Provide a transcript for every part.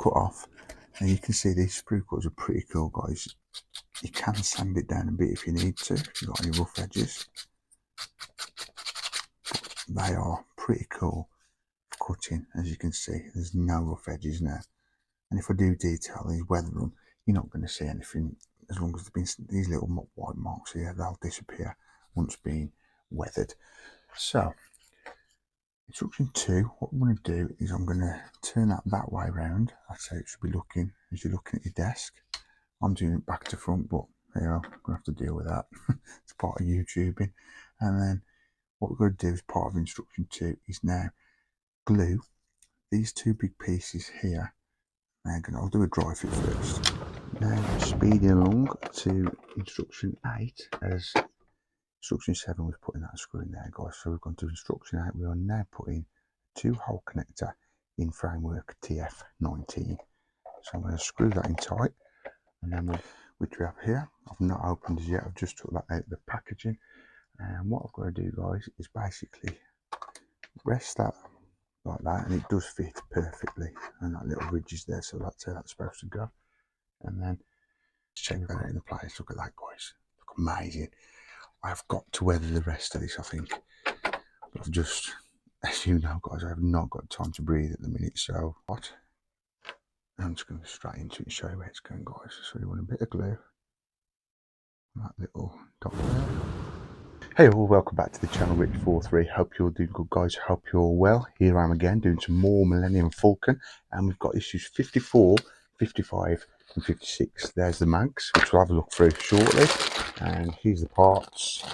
cut off. And you can see these sprue cutters are pretty cool, guys. You can sand it down a bit if you need to, if you've got any rough edges. But they are pretty cool for cutting, as you can see. There's no rough edges now. And if I do detail these, weather them, you're not going to see anything. As long as there's been these little white marks here, they'll disappear once being weathered. So, instruction 2, what I'm going to do is I'm going to turn that way around. That's how it should be looking as you're looking at your desk. I'm doing it back to front, but there you are, I'm going to have to deal with that. It's part of YouTubing. And then what we're going to do as part of instruction 2 is now glue these two big pieces here. I'll do a dry fit first. Now speeding along to instruction 8, as instruction 7 was putting that screw in there, guys. So we've gone to instruction 8. We are now putting a 2-hole connector in framework TF19. So I'm going to screw that in tight, and then which we have here. I've not opened it yet. I've just took that out of the packaging, and what I've got to do, guys, is basically rest that like that, and it does fit perfectly, and that little ridge is there, so that's how that's supposed to go. And then check that out in the place. Look at that, guys. Look amazing. I've got to weather the rest of this, I think. But I've just, as you know, guys, I have not got time to breathe at the minute. So what? I'm just going to go straight into it and show you where it's going, guys. So you want a bit of glue on that little dot there. Hey all, welcome back to the channel, Rich43. Hope you're doing good, guys. Hope you're well. Here I am again doing some more Millennium Falcon, and we've got issues 54, 55 and 56. There's the mags, which we'll have a look through shortly, and here's the parts.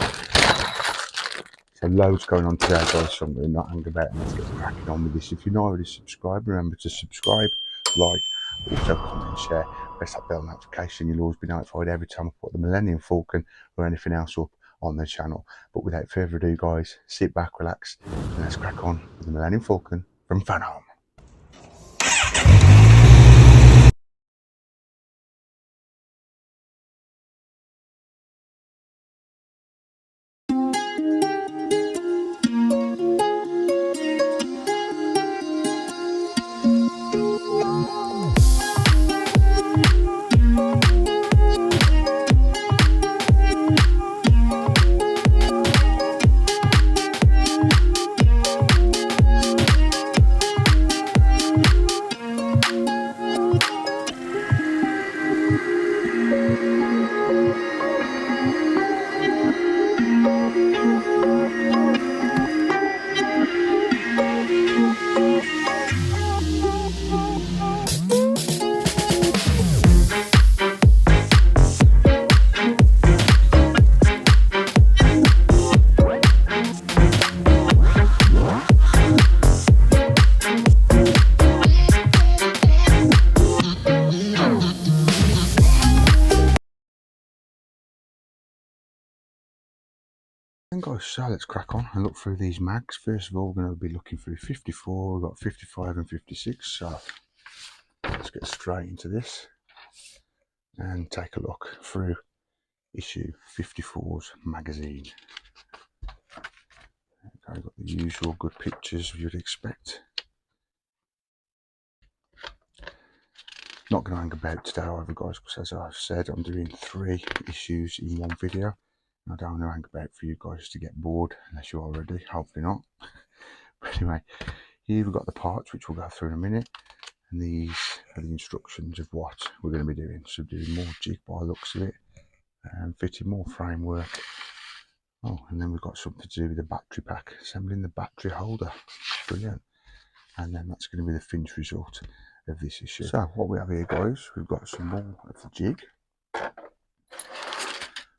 So loads going on today, guys, so I'm going to not hang about and let's get cracking on with this. If you're not already subscribed, remember to subscribe, like, also comment, share, press that bell notification. You'll always be notified every time I put the Millennium Falcon or anything else up on the channel. But without further ado, guys, sit back, relax, and let's crack on with the Millennium Falcon from Fanhome. Guys, so let's crack on and look through these mags. First of all, we're going to be looking through 54, we've got 55 and 56, so let's get straight into this and take a look through issue 54's magazine. Okay, we've got the usual good pictures you'd expect. Not going to hang about today either, guys, because as I've said, I'm doing 3 issues in one video. I don't want to hang about for you guys to get bored, unless you already, hopefully not. But anyway, here we've got the parts, which we'll go through in a minute, and these are the instructions of what we're going to be doing. So doing more jig by the looks of it, and fitting more framework. Oh, and then we've got something to do with the battery pack, assembling the battery holder. Brilliant. And then that's going to be the finished result of this issue. So what we have here, guys, we've got some more of the jig.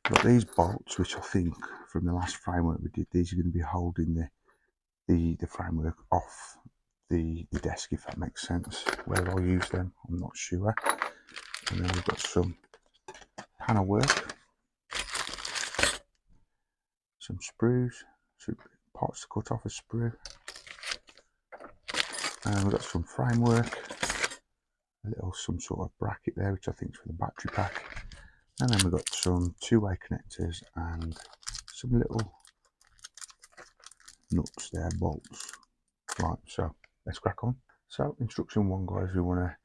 Got these bolts, which I think from the last framework we did, these are going to be holding the framework off the desk, if that makes sense. Where I'll use them, I'm not sure. And then we've got some panel work, some sprues, some parts to cut off a sprue, and we've got some framework, some sort of bracket there, which I think is for the battery pack. And then we've got some 2-way connectors and some little nuts there, bolts. Right, so let's crack on. So instruction 1, guys, we want to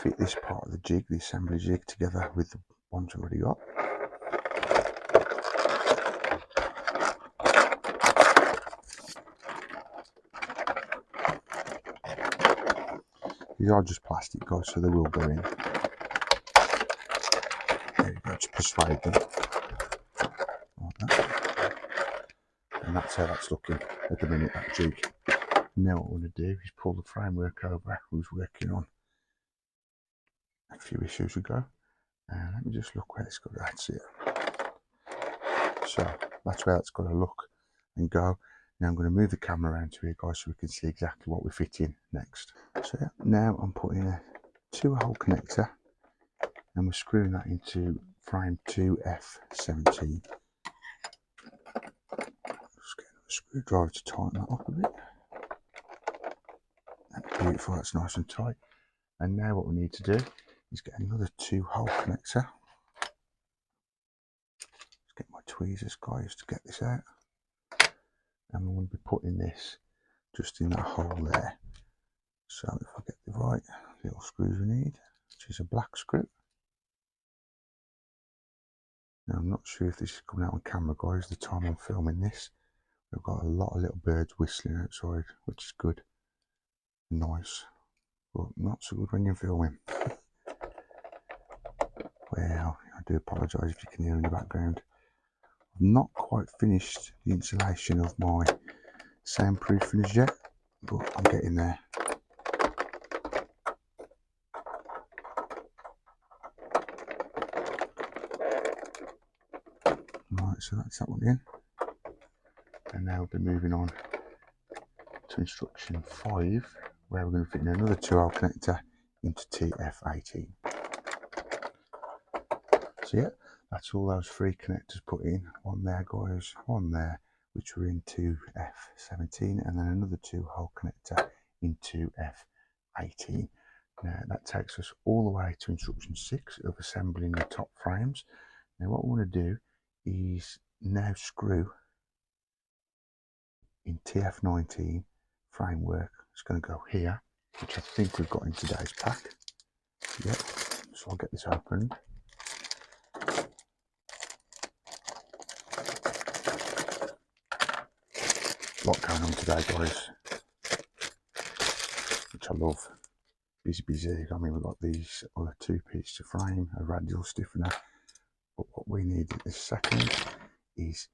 fit this part of the jig, the assembly jig, together with the ones I've already got. These are just plastic, guys, so they will go in. There you go, just persuade them. Like that. And that's how that's looking at the minute, that jig. Now what I want to do is pull the framework over we was working on a few issues ago. And let me just look where it's got. That's it. So that's where that's got to look and go. Now I'm going to move the camera around to here, guys, so we can see exactly what we fit in next. So yeah, now I'm putting a 2-hole connector and we're screwing that into frame 2F17. Just getting a screwdriver to tighten that up a bit. That's beautiful, that's nice and tight. And now what we need to do is get another 2-hole connector. Let's get my tweezers, guys, to get this out. And we're going to be putting this just in that hole there. So if I get the right little screws we need, which is a black screw. Now I'm not sure if this is coming out on camera, guys, the time I'm filming this. We've got a lot of little birds whistling outside, which is good. Nice. But not so good when you're filming. Well, I do apologise if you can hear in the background. I've not quite finished the insulation of my soundproofing as yet, but I'm getting there. Right, so that's that one in. And now we'll be moving on to instruction 5, where we're going to fit in another 2-hole connector into TF18. So yeah, that's all those 3 connectors put in. One there, guys, one there, which were into F17, and then another 2-hole connector into F18. Now that takes us all the way to instruction 6 of assembling the top frames. Now what we want to do is now screw in TF19 framework. It's going to go here, which I think we've got in today's pack. Yep, so I'll get this opened. A lot going on today, guys, which I love. Busy. I mean, we've got these other 2 pieces of frame, a radial stiffener, but what we need at this second is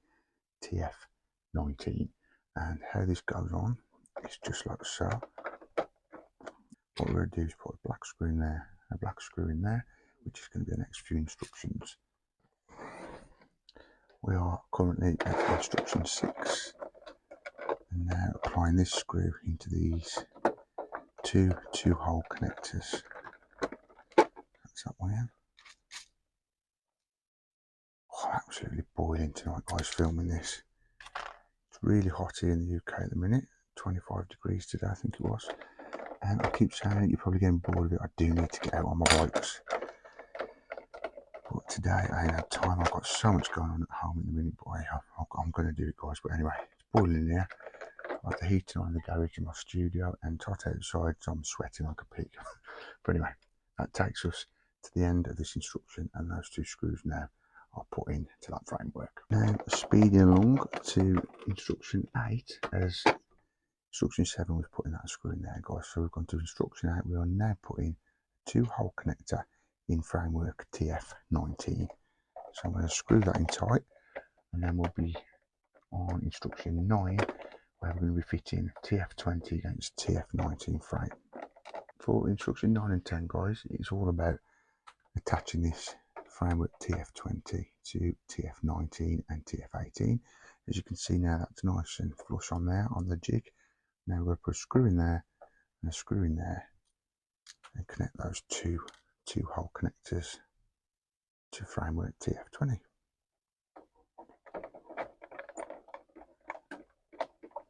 TF19. And how this goes on is just like so. What we're going to do is put a black screw in there, a black screw in there, which is going to be the next few instructions. We are currently at instruction 6, and now applying this screw into these 2 2-hole connectors. That's that one in. Oh, absolutely boiling tonight, guys, filming this. It's really hot here in the UK at the minute, 25 degrees today I think it was. And I keep saying it, you're probably getting bored of it. I do need to get out on my bikes. But today I ain't had time. I've got so much going on at home at the minute, but I'm going to do it, guys. But anyway, it's boiling in here. I've got the heating on in the garage in my studio and hot outside, so I'm sweating like a pig. But anyway, that takes us to the end of this instruction, and those 2 screws now are put into that framework. Now speeding along to instruction 8, as instruction 7 was putting that screw in there, guys. So we've gone to instruction 8. We are now putting a 2-hole connector in framework TF19. So I'm going to screw that in tight, and then we'll be on instruction 9, where we're going to be fitting TF20 against TF19 frame. For instruction 9 and 10, guys, it's all about attaching this framework TF20 to TF19 and TF18. As you can see now, that's nice and flush on there on the jig. Now we're going to put a screw in there and a screw in there and connect those 2 2-hole connectors to framework TF20.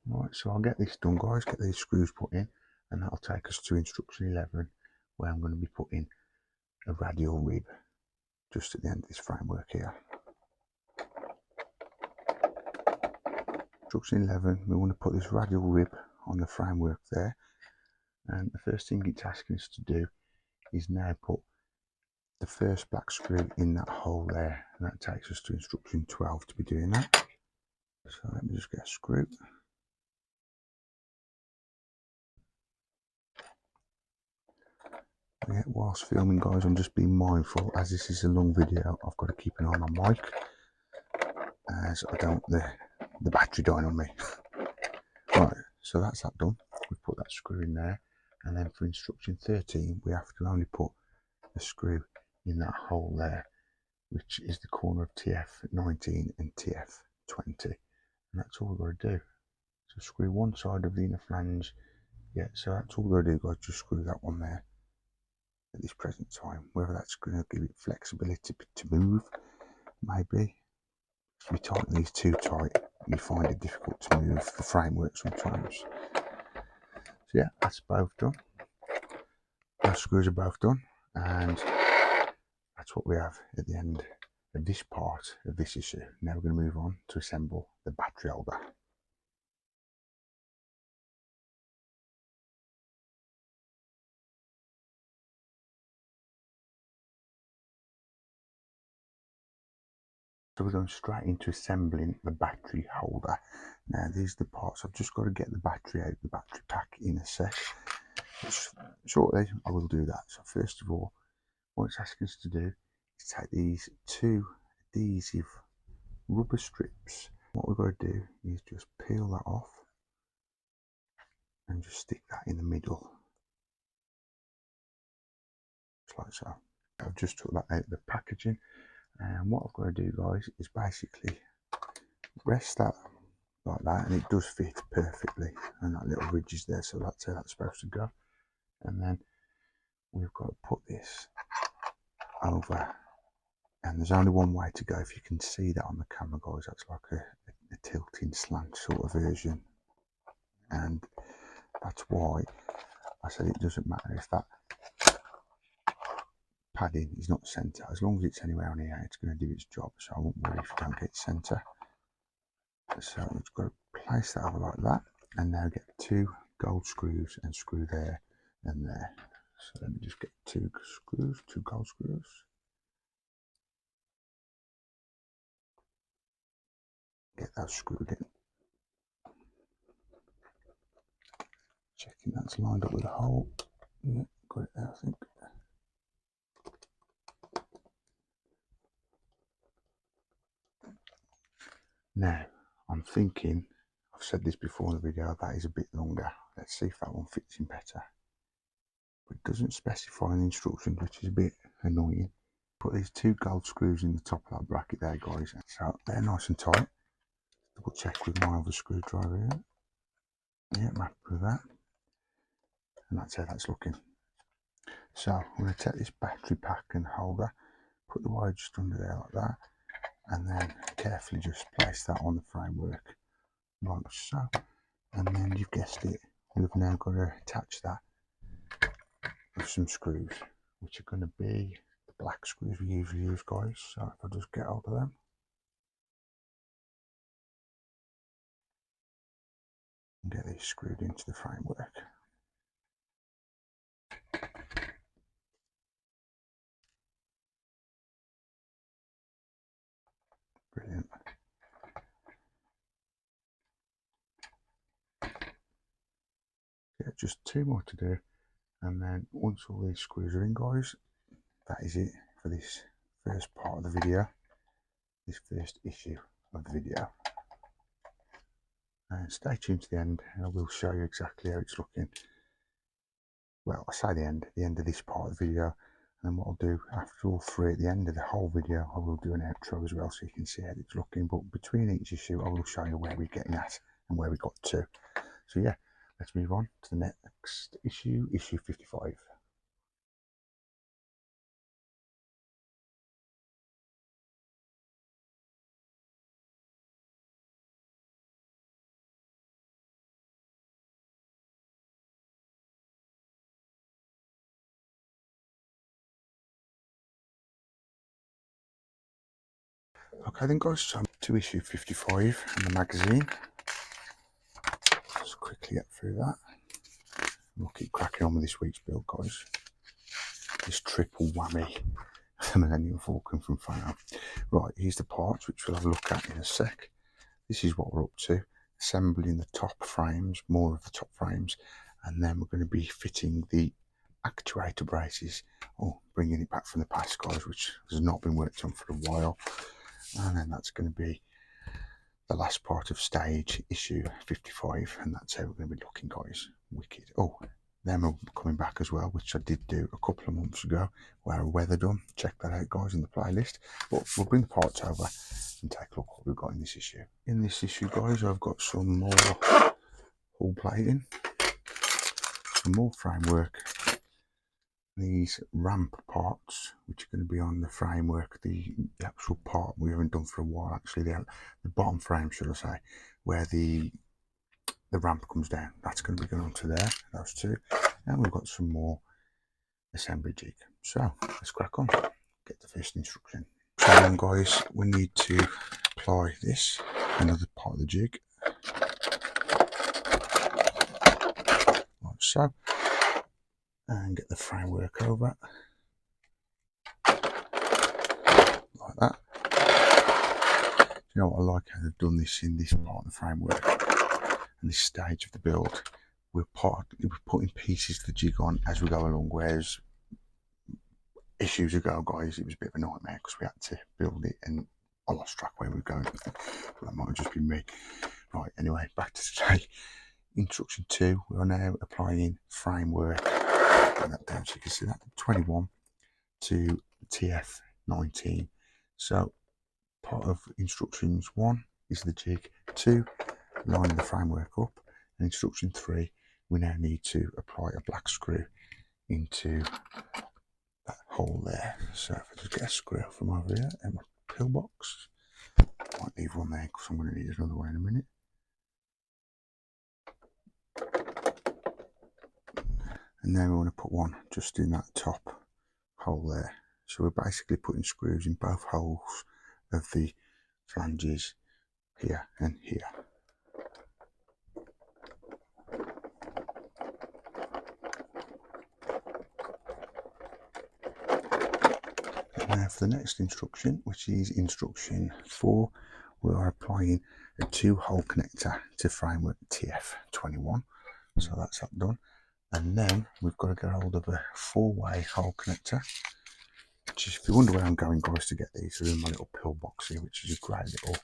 Right, so I'll get this done, guys, get these screws put in, and that'll take us to instruction 11, where I'm going to be putting a radial rib just at the end of this framework here. Instruction 11, we want to put this radial rib on the framework there, and the first thing it's asking us to do is now put the first black screw in that hole there, and that takes us to instruction 12 to be doing that. So let me just get a screw. Yeah, whilst filming, guys, I'm just being mindful, as this is a long video, I've got to keep an eye on my mic, as I don't want the battery dying on me. Right, so that's that done. We've put that screw in there, and then for instruction 13, we have to only put a screw in that hole there, which is the corner of TF19 and TF20, and that's all we've got to do. So screw one side of the inner flange. Yeah, so that's all we've got to do, guys, just screw that one there at this present time. Whether that's going to give it flexibility to move, maybe. If you tighten these too tight, you find it difficult to move the framework sometimes. So yeah, that's both done. Those screws are both done, and that's what we have at the end of this part of this issue. Now we're going to move on to assemble the battery holder. So we're going straight into assembling the battery holder. Now these are the parts. I've just got to get the battery out of the battery pack in a sec. Shortly I will do that. So first of all, what it's asking us to do is take these two adhesive rubber strips. What we've got to do is just peel that off and just stick that in the middle, just like so. I've just took that out of the packaging, and what I've got to do, guys, is basically rest that like that, and it does fit perfectly, and that little ridge is there, so that's how that's supposed to go. And then we've got to put this over, and there's only one way to go. If you can see that on the camera, guys, that's like a tilting slant sort of version, and that's why I said it doesn't matter if that padding is not centre. As long as it's anywhere on here, it's going to do its job, so I won't worry if you don't get centre. So we've got to place that over like that, and now get two gold screws and screw there and there. So let me just get two gold screws. Get those screwed in. Checking that's lined up with the hole. Yeah, got it there, I think. Now, I'm thinking, I've said this before in the video, that is a bit longer. Let's see if that one fits in better. But it doesn't specify in the instructions, which is a bit annoying. Put these two gold screws in the top of that bracket there, guys. So they're nice and tight. Double check with my other screwdriver here. Yeah, I'm happy with that. And that's how that's looking. So I'm going to take this battery pack and holder, put the wire just under there like that, and then carefully just place that on the framework like so. And then you've guessed it, we've now got to attach that with some screws, which are going to be the black screws we usually use, guys. So if I just get hold of them and get these screwed into the framework. Brilliant. Yeah, just two more to do, and then once all these screws are in, guys, that is it for this first part of the video, this first issue of the video. And stay tuned to the end, and I will show you exactly how it's looking. Well, I say the end of this part of the video, and then what I'll do after all three, at the end of the whole video, I will do an outro as well, so you can see how it's looking. But between each issue, I will show you where we're getting at and where we got to. So yeah, let's move on to the next issue, issue 55. Okay then, guys, so to issue 55 in the magazine. Let's quickly get through that. We'll keep cracking on with this week's build, guys. this triple whammy Millennium Falcon from Fanhome. Right, here's the parts which we'll have a look at in a sec. This is what we're up to, assembling the top frames, more of the top frames, and then we're going to be fitting the actuator braces, or bringing it back from the past, guys, which has not been worked on for a while. And then that's going to be the last part of stage issue 55, and that's how we're going to be looking, guys. Wicked. Oh, then we're coming back as well, which I did do a couple of months ago, where I weather done. Check that out, guys, in the playlist. But we'll bring the parts over and take a look what we've got in this issue. In this issue, guys, I've got some more hull plating, some more framework, these ramp parts which are going to be on the framework, the actual part we haven't done for a while, actually, the bottom frame, should I say, where the ramp comes down. That's going to be going onto there, those two. And we've got some more assembly jig. So let's crack on, get the first instruction. So then, guys, we need to apply this, another part of the jig, like so, and get the framework over like that. You know what, I like how they've done this in this part of the framework and this stage of the build. We're putting pieces of the jig on as we go along, whereas issues ago, guys, it was a bit of a nightmare because we had to build it and I lost track where we were going. But that might have just been me. Right, anyway, back to today. Instruction 2, we are now applying framework. Bring that down so you can see that. 21 to TF19. So part of instructions 1 is the jig, 2, lining the framework up, and instruction 3, we now need to apply a black screw into that hole there. So if I just get a screw from over here in my pillbox, might leave one there because I'm going to need another one in a minute. And then we want to put one just in that top hole there. So we're basically putting screws in both holes of the flanges here and here. Now for the next instruction, which is instruction 4, we are applying a 2-hole connector to framework TF21. So that's that done. And then we've got to get hold of a 4-way hole connector, which is, if you wonder where I'm going, guys, to get these, they're in my little pillbox here, which is a great little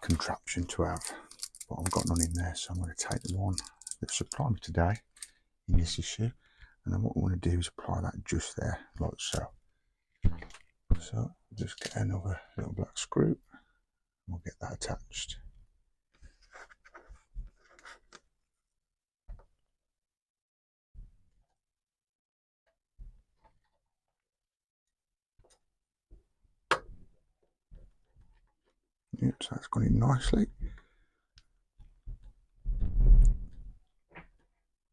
contraption to have. But I've got none in there, so I'm going to take the one that supplied me today in this issue. And then what we want to do is apply that just there, like so. So just get another little black screw and we'll get that attached. Yep, so that's gone in nicely.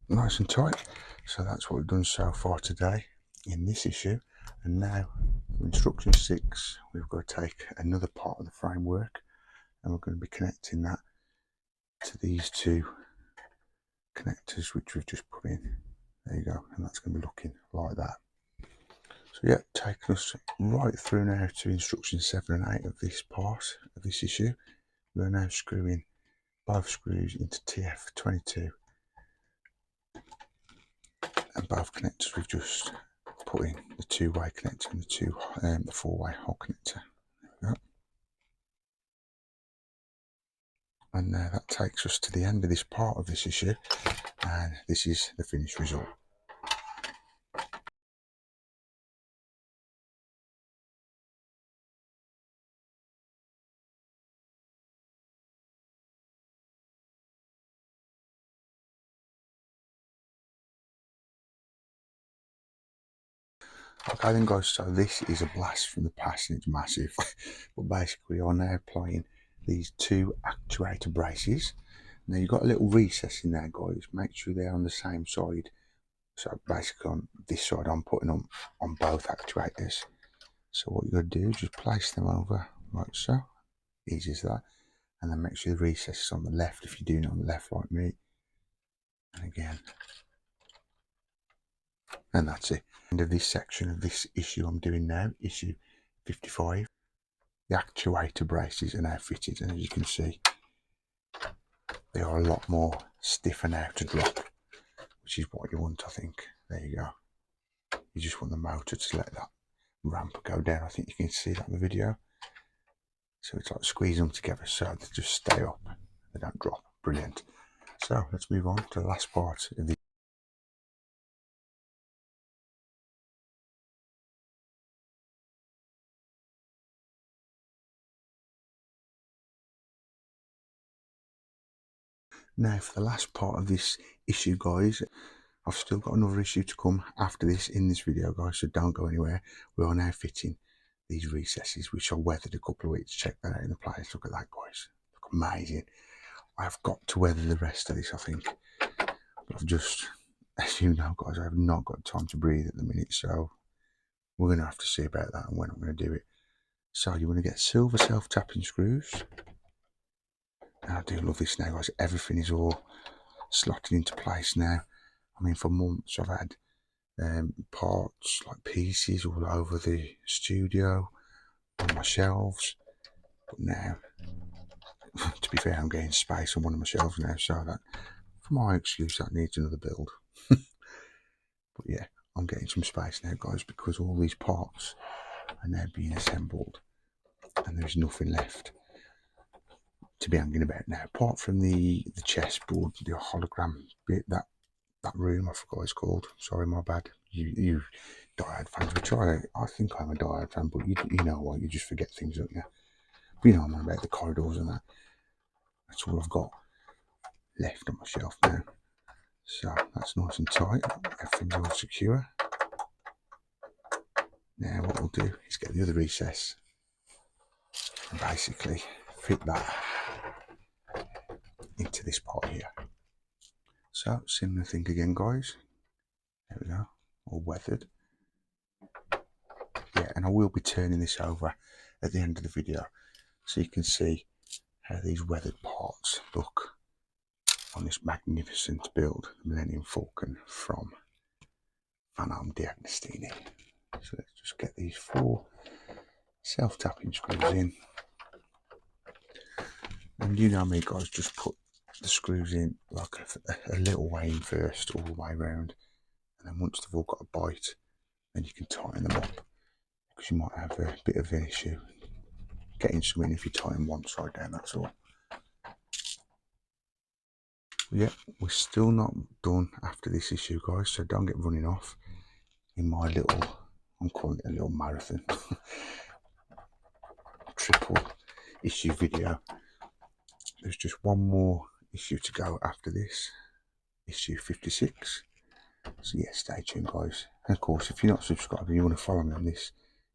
Nice and tight. So that's what we've done so far today in this issue. And now for instruction 6, we've got to take another part of the framework and we're going to be connecting that to these 2 connectors which we've just put in. There you go, and that's going to be looking like that. So yeah, taking us right through now to instruction 7 and 8 of this part of this issue. We're now screwing both screws into TF22, and both connectors we've just put in, the 2-way connector and the 4-way hole connector. There we go. And that takes us to the end of this part of this issue, and this is the finished result. Okay then, guys, so this is a blast from the past and it's massive. But basically we are now applying these 2 actuator braces. Now you've got a little recess in there, guys, make sure they're on the same side. So basically on this side I'm putting them on both actuators. So what you're going to do is just place them over like so, easy as that, and then make sure the recess is on the left if you're doing it on the left like me. And again, And that's it. End of this section of this issue I'm doing now, issue 55. The actuator braces are now fitted, and as you can see, they are a lot more stiffer now to drop, which is what you want, I think. There you go. You just want the motor to let that ramp go down. I think you can see that in the video. So it's like squeeze them together so they just stay up, they don't drop. Brilliant. So let's move on to the last part of the Now for the last part of this issue, guys, I've still got another issue to come after this in this video, guys, so don't go anywhere. We are now fitting these recesses, which are weathered a couple of weeks. Check that out in the place. Look at that, guys. Look amazing. I've got to weather the rest of this, I think. But I've just, as you know, guys, I have not got time to breathe at the minute, so we're going to have to see about that and when I'm going to do it. So you want to get silver self-tapping screws. And I do love this now, guys. Everything is all slotted into place now. I mean, for months I've had parts, like pieces all over the studio, on my shelves. But now, to be fair, I'm getting space on one of my shelves now, so that, for my excuse, that needs another build. But yeah, I'm getting some space now, guys, because all these parts are now being assembled and there's nothing left to be hanging about now, apart from the chessboard, the hologram bit, that room, I forgot what it's called. Sorry, my bad. You diehard fans, which I think I'm a diehard fan, but you know what, you just forget things, don't you? But you know I'm on about the corridors and that. That's all I've got left on my shelf now. So that's nice and tight. Everything's all secure. Now what we'll do is get the other recess and basically fit that into this part here. So similar thing again, guys. There we go, all weathered. Yeah, and I will be turning this over at the end of the video so you can see how these weathered parts look on this magnificent build, the Millennium Falcon from Fanhome StarWars. So let's just get these 4 self-tapping screws in. And you know me, guys, just put the screws in like a little way in first, all the way around. And then once they've all got a bite, then you can tighten them up. Because you might have a bit of an issue getting some in if you tighten one side down, that's all. Yeah, we're still not done after this issue, guys, so don't get running off in my little, I'm calling it a little marathon triple issue video. There's just one more issue to go after this, issue 56. So yeah, stay tuned, guys. And of course, if you're not subscribed and you want to follow me on this,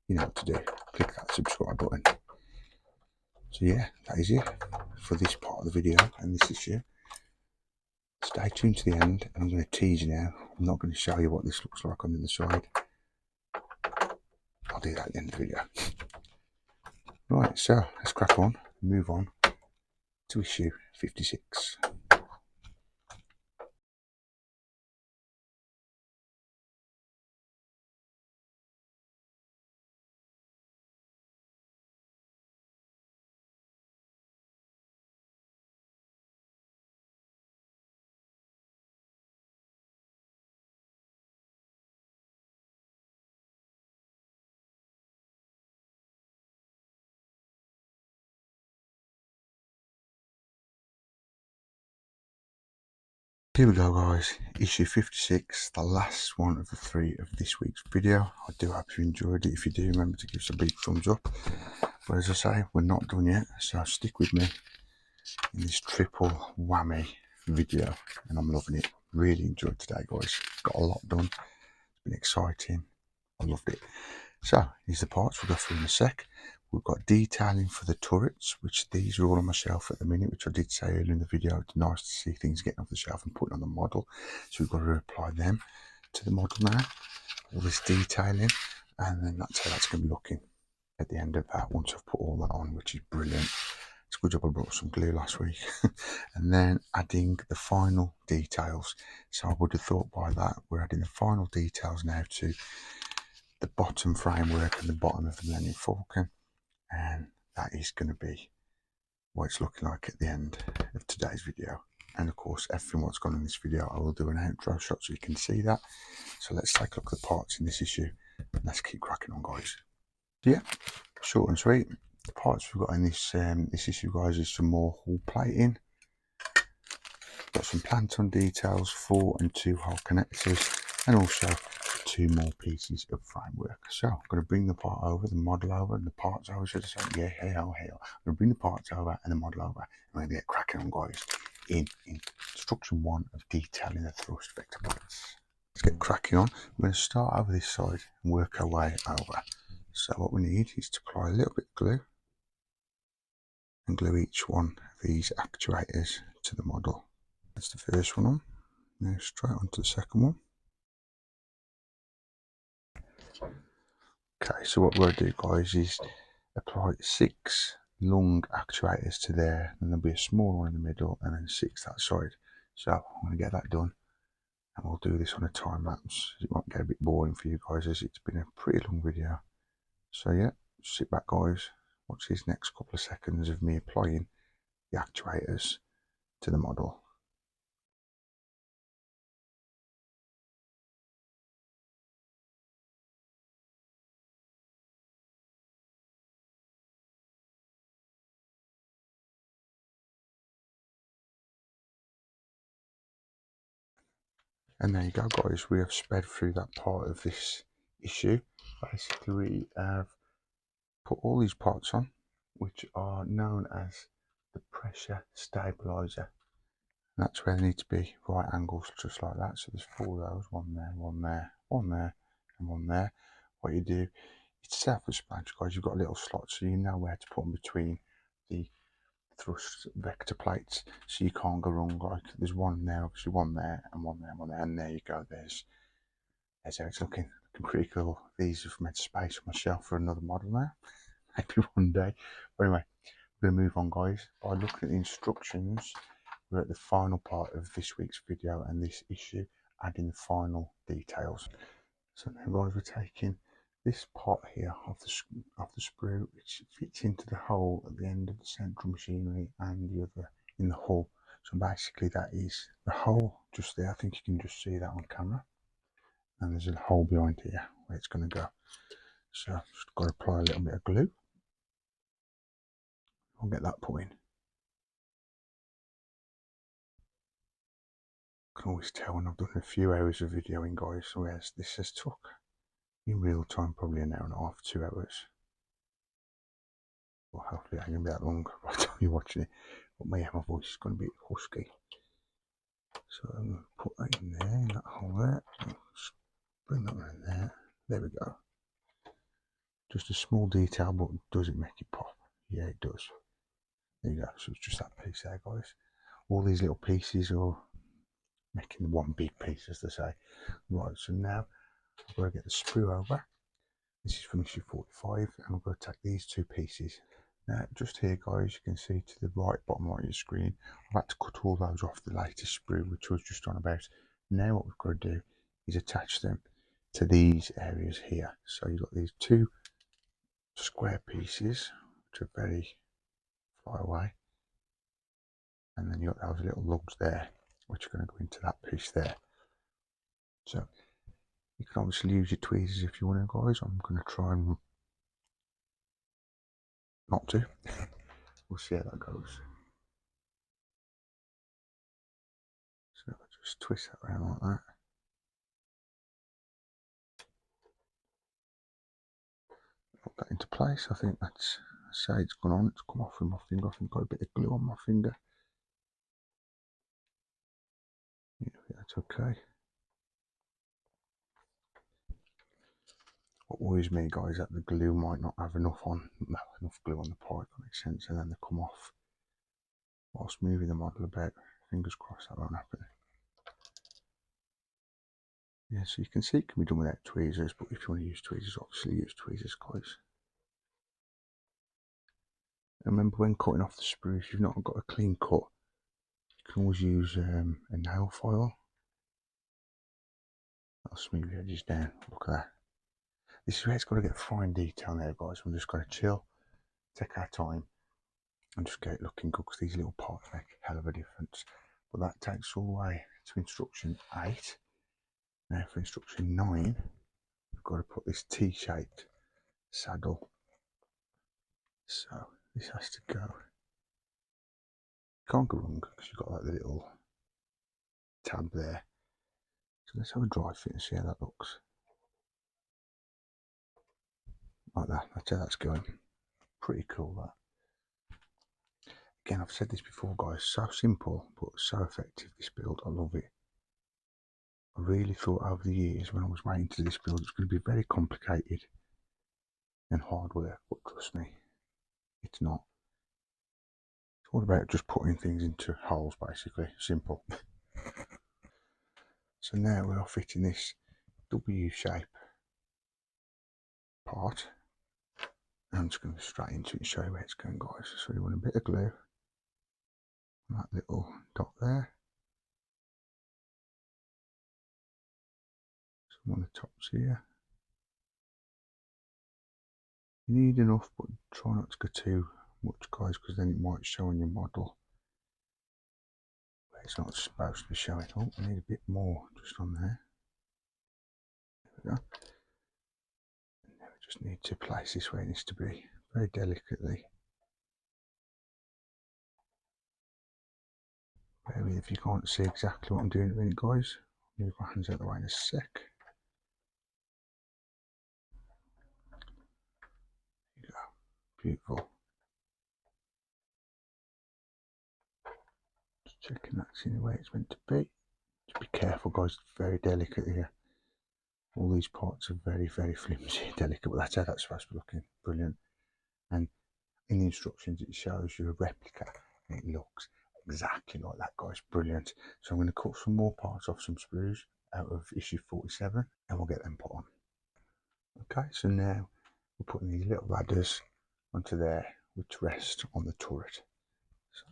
you know what to do. Click that subscribe button. So yeah, that is it for this part of the video and this issue. Stay tuned to the end, and I'm going to tease you now. I'm not going to show you what this looks like on the other side. I'll do that at the end of the video. Right, so let's crack on and move on to issue 56. Here we go, guys, issue 56, the last one of the 3 of this week's video. I do hope you enjoyed it. If you do, remember to give us a big thumbs up. But as I say, we're not done yet, so stick with me in this triple whammy video, and I'm loving it. Really enjoyed today, guys. Got a lot done. It's been exciting. I loved it. So here's the parts we'll go through in a sec. We've got detailing for the turrets, which these are all on my shelf at the minute, which I did say earlier in the video. It's nice to see things getting off the shelf and putting on the model. So we've got to apply them to the model now. All this detailing, and then that's how that's going to be looking at the end of that once I've put all that on, which is brilliant. It's a good job I brought some glue last week. And then adding the final details. So I would have thought by that we're adding the final details now to the bottom framework and the bottom of the Millennium Falcon, and that is going to be what it's looking like at the end of today's video. And of course, everything what's gone in this video, I will do an outro shot so you can see that. So let's take a look at the parts in this issue. Let's keep cracking on, guys. Yeah, short and sweet. The parts we've got in this issue, guys, is some more hull plating. Got some planton details, 4 and 2 hole connectors, and also 2 more pieces of framework. So I'm going to bring the part over, the model over, and the parts over. Should I say, yeah, hey, oh, hey, oh. I'm going to bring the parts over and the model over, and we're going to get cracking on, guys, in instruction 1 of detailing the thrust vector plates. Let's get cracking on. We're going to start over this side and work our way over. So what we need is to apply a little bit of glue and glue each one of these actuators to the model. That's the first one on. Now straight onto the second one. Okay, so what we're going to do, guys, is apply 6 long actuators to there, and there'll be a small one in the middle, and then 6 that side. So I'm going to get that done, and we'll do this on a time lapse. It might get a bit boring for you guys, as it's been a pretty long video. So yeah, sit back, guys. Watch these next couple of seconds of me applying the actuators to the model. And there you go, guys, we have sped through that part of this issue. Basically, we have put all these parts on, which are known as the pressure stabilizer. And that's where they need to be right angles, just like that. So there's 4 of those, one there, one there, one there, and one there. What you do, it's self-explanatory, guys. You've got a little slot, so you know where to put them between the thrust vector plates, so you can't go wrong. Like there's one there, obviously one there, and one there, and one there, and there you go. There's how it's looking pretty cool. These have made space on my shelf for another model now. Maybe one day. But anyway, we're going to move on, guys. By looking at the instructions, we're at the final part of this week's video and this issue, adding the final details. So now, guys, we're taking this part here of the sprue, which fits into the hole at the end of the central machinery and the other in the hull. So basically that is the hole just there. I think you can just see that on camera. And there's a hole behind here where it's going to go. So just got to apply a little bit of glue. I'll get that put in. I can always tell when I've done a few hours of videoing, guys, whereas this has took in real time probably an hour and a half, 2 hours. Well, hopefully it ain't going to be that long by the time you're watching it. But my voice is going to be husky. So I'm going to put that in there, in that hole there. Just bring that one in there. There we go. Just a small detail, but does it make it pop? Yeah, it does. There you go. So it's just that piece there, guys. All these little pieces are making one big piece, as they say. Right, so now I'm going to get the sprue over. This is from issue 45, and I'm going to take these 2 pieces. Now, just here, guys, you can see to the right, bottom right of your screen, I've had to cut all those off the latest sprue, which I was just on about. Now what we've got to do is attach them to these areas here. So you've got these 2 square pieces, which are very far away. And then you've got those little lugs there, which are going to go into that piece there. So you can obviously use your tweezers if you want to, guys. I'm going to try and not to. We'll see how that goes. So I just twist that around like that. Put that into place. I think that's, say it's gone on. It's come off with my finger. I think I've got a bit of glue on my finger. Yeah, that's okay. What worries me, guys, is that the glue might not have enough glue on the part, that makes sense, and then they come off whilst moving the model about. Fingers crossed that won't happen. Yeah, so you can see it can be done without tweezers, but if you want to use tweezers, obviously use tweezers, guys. Remember when cutting off the spruce, if you've not got a clean cut, you can always use a nail file. That'll smooth the edges down. Look at that. This is where it's got to get fine detail now, guys. We're just got to chill, take our time, and just get it looking good, because these little parts make a hell of a difference. But that takes all the way to instruction 8. Now for instruction 9, we've got to put this T-shaped saddle. So this has to go. Can't go wrong because you've got like the little tab there. So let's have a dry fit and see how that looks. Like that. That's how that's going. Pretty cool, that. Again, I've said this before, guys. So simple but so effective, this build. I love it. I really thought over the years when I was waiting to do this build, it's going to be very complicated and hard work, but trust me, it's not. It's all about just putting things into holes, basically. Simple. So now we are fitting this W shape part. I'm just going to go straight into it and show you where it's going, guys. So you want a bit of glue on that little dot there. Some on the tops here. You need enough, but try not to go too much, guys, because then it might show on your model where it's not supposed to be showing. Oh, I need a bit more just on there. There we go. And now we just need to place this where it needs to be, very delicately. Maybe if you can't see exactly what I'm doing at the minute, guys, I'll move my hands out of the way in a sec. There you go. Beautiful. Just checking that's in the way it's meant to be. Just be careful, guys, it's very delicate here. All these parts are very, very flimsy and delicate, but that's how that's supposed to be looking. Brilliant. And in the instructions it shows you a replica, and it looks exactly like that, guys. Brilliant. So I'm going to cut some more parts off some sprues out of issue 47 and we'll get them put on. Okay, so now we're putting these little ladders onto there which rest on the turret. So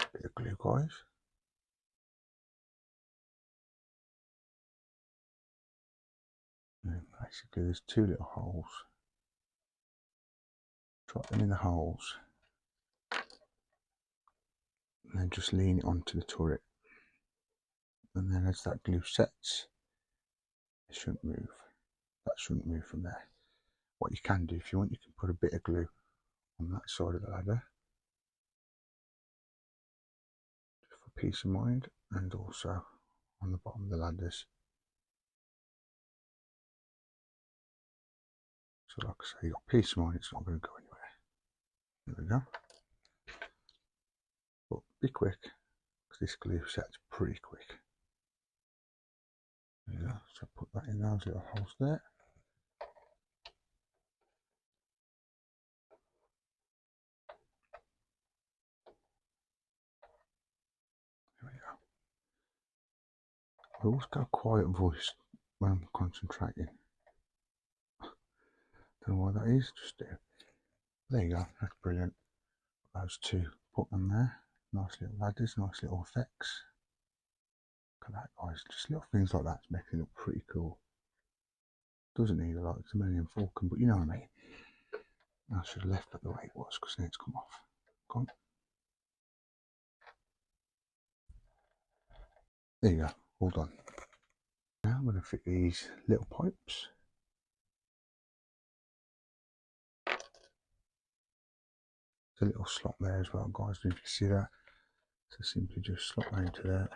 a bit of glue, guys. And basically there's 2 little holes. Drop them in the holes and then just lean it onto the turret. And then as that glue sets, it shouldn't move. That shouldn't move from there. What you can do, if you want, you can put a bit of glue on that side of the ladder, just for peace of mind, and also on the bottom of the ladders. So like I say, you got peace of mind, it's not going to go anywhere. There we go. But be quick, because this glue sets pretty quick. There you go. So put that in those little holes there. There we go. I always got a quiet voice when I'm concentrating. Don't know why that is, just do. There you go, that's brilliant. Those 2, put them there. Nice little ladders, nice little effects. Look at that, guys. Just little things like that to make it look pretty cool. Doesn't need a lot, it's a millenniumfalcon, but you know what I mean. I should have left it the way it was because then it's come off. Go on. There you go, all done. Now I'm going to fit these little pipes. There's a little slot there as well, guys, if you can see that. So simply just slot that into there.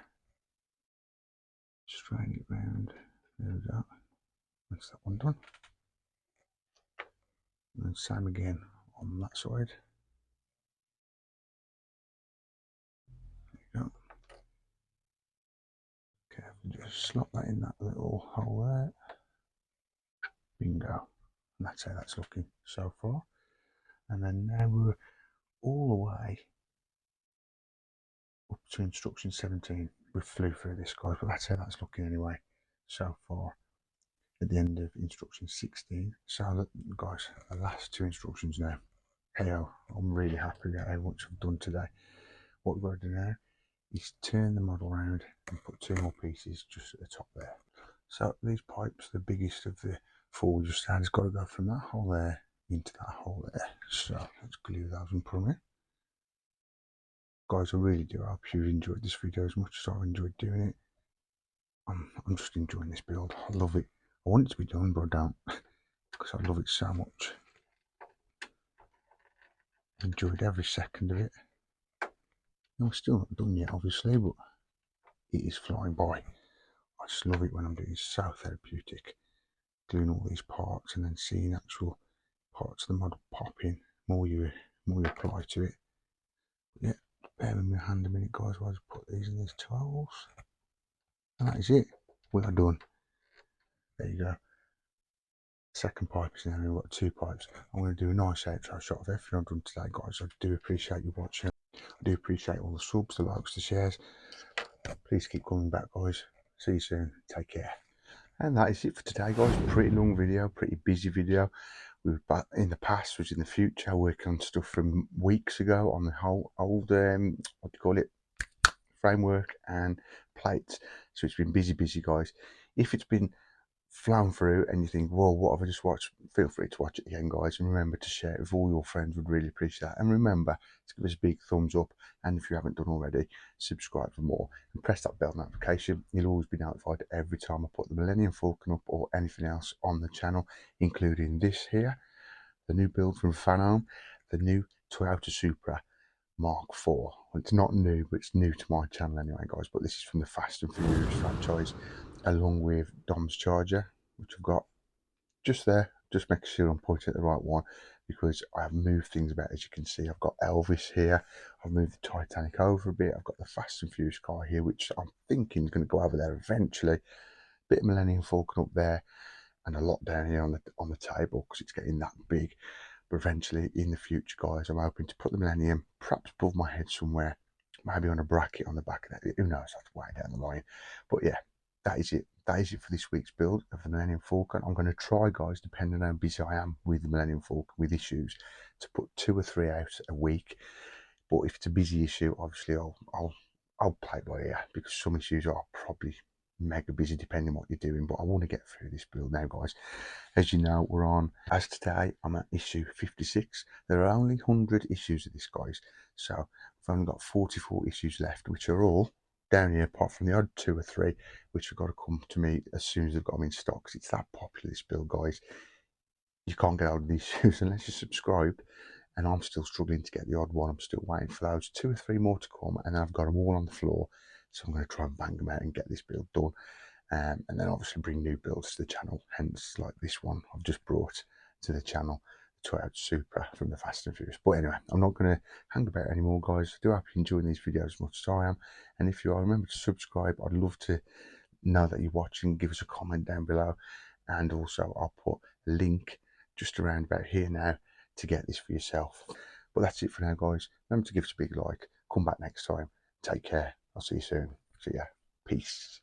Strain it round. There we go. That's that one done. And then same again on that side. There you go. Okay, just slot that in that little hole there. Bingo. And that's how that's looking so far. And then now we're all the way up to instruction 17. We flew through this, guys, but that's how that's looking anyway so far. At the end of instruction 16. So look, guys, the last 2 instructions now. hey, I'm really happy at how much I've done today. What we've got to do now is turn the model around and put 2 more pieces just at the top there. So these pipes, the biggest of the 4 just stand, has got to go from that hole there into that hole there. So let's glue those and put them in. Guys, I really do hope you enjoyed this video as much as I enjoyed doing it. I'm just enjoying this build. I love it. I want it to be done, but I don't, because I love it so much. I enjoyed every second of it. I'm still not done yet, obviously, but it is flying by. I just love it when I'm doing it. It's so therapeutic. Doing all these parts and then seeing actual parts of the model pop in. More you apply to it. But yeah, bear with me a hand a minute, guys, while I just put these in these 2 holes. And that is it. We are done. There you go. Second pipe is in there. We've got 2 pipes. I'm going to do a nice outro shot of everything I've done today, guys. I do appreciate you watching. I do appreciate all the subs, the likes, the shares. Please keep coming back, guys. See you soon. Take care. And that is it for today, guys. Pretty long video, pretty busy video. We were back in the past, was in the future, working on stuff from weeks ago on the whole old, what do you call it, framework and plates. So it's been busy, guys. If it's been flown through and you think, well, what have I just watched, feel free to watch it again, guys, and remember to share it with all your friends. Would really appreciate that. And remember to give us a big thumbs up, and if you haven't done already, subscribe for more and press that bell notification. You'll always be notified every time I put the Millennium Falcon up or anything else on the channel, including this here, the new build from Fanhome, the new Toyota Supra Mark IV. Well, it's not new, but it's new to my channel anyway, guys. But this is from the Fast and Furious franchise, along with Dom's Charger, which I've got just there. Just making sure I'm pointing at the right one, because I have moved things about. As you can see, I've got Elvis here. I've moved the Titanic over a bit. I've got the Fast and Furious car here, which I'm thinking is going to go over there eventually. Bit of Millennium Falcon up there, and a lot down here on the table, because it's getting that big. But eventually, in the future, guys, I'm hoping to put the Millennium perhaps above my head somewhere, maybe on a bracket on the back of that. Who knows? That's way down the line. But yeah, that is it. That is it for this week's build of the Millennium Falcon. I'm going to try, guys, depending on how busy I am with the Millennium Falcon, with issues, to put 2 or 3 out a week. But if it's a busy issue, obviously I'll play by ear, because some issues are probably mega busy depending on what you're doing. But I want to get through this build now, guys. As you know, we're on, as today, I'm at issue 56. There are only 100 issues of this, guys. So I've only got 44 issues left, which are all down here, apart from the odd 2 or 3, which have got to come to me as soon as I've got them in stock. Because it's that popular, this build, guys. You can't get hold of these issues unless you're subscribed. And I'm still struggling to get the odd one. I'm still waiting for those 2 or 3 more to come, and then I've got them all on the floor. So I'm going to try and bang them out and get this build done. And then obviously bring new builds to the channel, hence like this one I've just brought to the channel, the Toyota Supra from the Fast and Furious. But anyway, I'm not going to hang about anymore, guys. I do hope you're enjoying these videos as much as I am, and if you are, remember to subscribe. I'd love to know that you're watching. Give us a comment down below, and also I'll put a link just around about here now to get this for yourself. But that's it for now, guys. Remember to give us a big like. Come back next time. Take care. I'll see you soon. See ya. Peace.